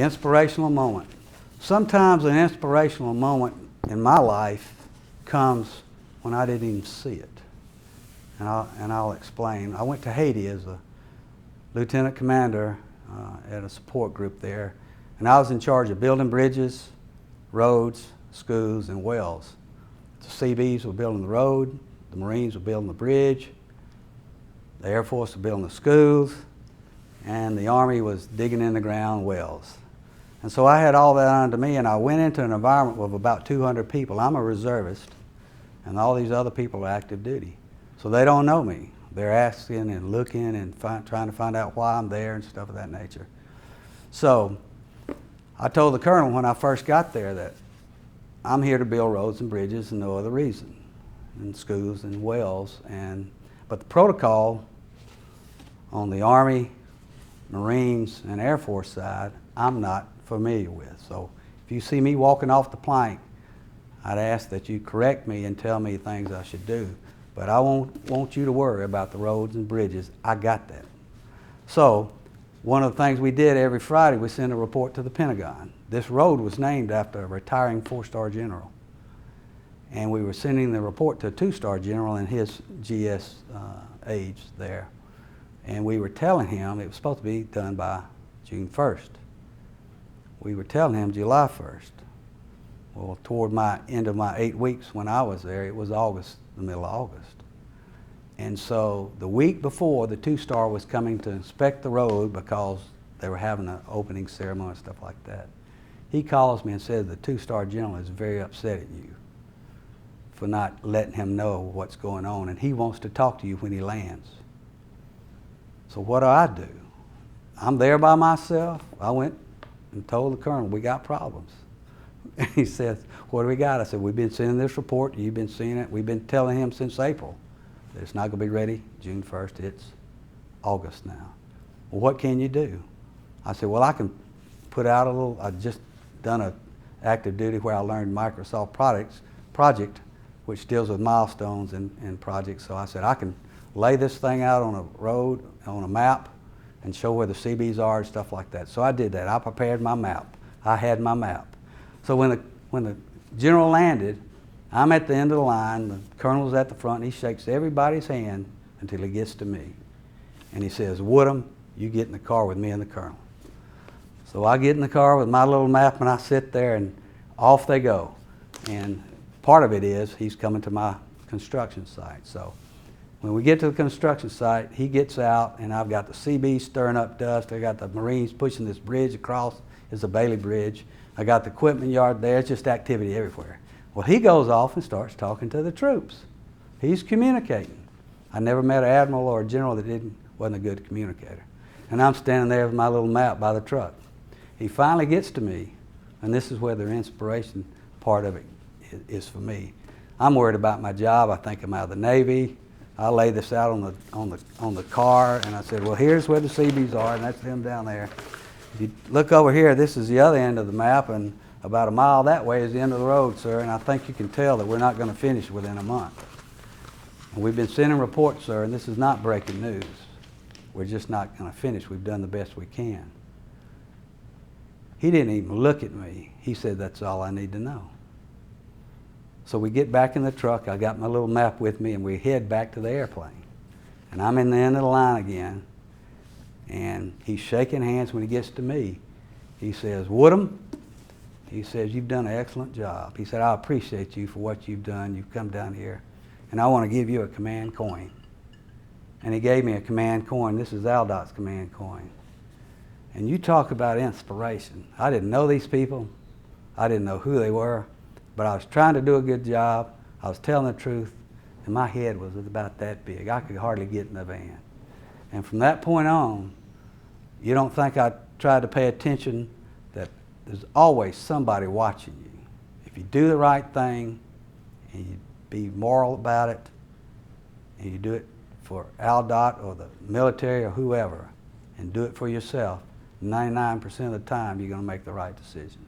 Inspirational moment. Sometimes an inspirational moment in my life comes when I didn't even see it. And I'll explain. I went to Haiti as a lieutenant commander at a support group there, and I was in charge of building bridges, roads, schools, and wells. The CBs were building the road, the Marines were building the bridge, the Air Force was building the schools, and the Army was digging in the ground wells. And so I had all that under me, and I went into an environment with about 200 people. I'm a reservist, and all these other people are active duty. So they don't know me. They're asking and looking and trying to find out why I'm there and stuff of that nature. So I told the colonel when I first got there that I'm here to build roads and bridges and no other reason, and schools and wells. But the protocol on the Army, Marines, and Air Force side, I'm not familiar with. So if you see me walking off the plank, I'd ask that you correct me and tell me things I should do. But I won't want you to worry about the roads and bridges. I got that. So one of the things we did every Friday, we sent a report to the Pentagon. This road was named after a retiring 4-star general. And we were sending the report to a 2-star general in his GS age there. And we were telling him it was supposed to be done by June 1st. We were telling him July 1st. Well, toward my end of my 8 weeks when I was there, it was August, the middle of August. And so the week before, the 2-star was coming to inspect the road because they were having an opening ceremony and stuff like that. He calls me and says the 2-star general is very upset at you for not letting him know what's going on, and he wants to talk to you when he lands. So what do? I'm there by myself. I went and told the colonel, we got problems. And he says, what do we got? I said, we've been sending this report. You've been seeing it. We've been telling him since April that it's not going to be ready June 1st. It's August now. Well, what can you do? I said, well, I can put out a little, I've just done an active duty where I learned Microsoft project, which deals with milestones and projects. So I said, I can lay this thing out on a road, on a map, and show where the CBs are and stuff like that. So I did that. I prepared my map. I had my map. So when the general landed, I'm at the end of the line, the colonel's at the front, and he shakes everybody's hand until he gets to me. And he says, Woodham, you get in the car with me and the colonel. So I get in the car with my little map, and I sit there, and off they go. And part of it is he's coming to my construction site. So when we get to the construction site, he gets out, and I've got the CB stirring up dust. I got the Marines pushing this bridge across. It's a Bailey Bridge. I got the equipment yard there. It's just activity everywhere. Well, he goes off and starts talking to the troops. He's communicating. I never met an admiral or a general that wasn't a good communicator. And I'm standing there with my little map by the truck. He finally gets to me, and this is where the inspiration part of it is for me. I'm worried about my job. I think I'm out of the Navy. I lay this out on the car, and I said, well, here's where the CBs are, and that's them down there. If you look over here, this is the other end of the map, and about a mile that way is the end of the road, sir, and I think you can tell that we're not going to finish within a month. And we've been sending reports, sir, and this is not breaking news. We're just not going to finish. We've done the best we can. He didn't even look at me. He said, that's all I need to know. So we get back in the truck. I got my little map with me, and we head back to the airplane. And I'm in the end of the line again. And he's shaking hands when he gets to me. He says, Woodham, he says, you've done an excellent job. He said, I appreciate you for what you've done. You've come down here, and I want to give you a command coin. And he gave me a command coin. This is Aldot's command coin. And you talk about inspiration. I didn't know these people. I didn't know who they were, but I was trying to do a good job. I was telling the truth, and my head was about that big. I could hardly get in the van. And from that point on, you don't think I tried to pay attention that there's always somebody watching you. If you do the right thing and you be moral about it and you do it for Aldot or the military or whoever and do it for yourself, 99% of the time you're going to make the right decision.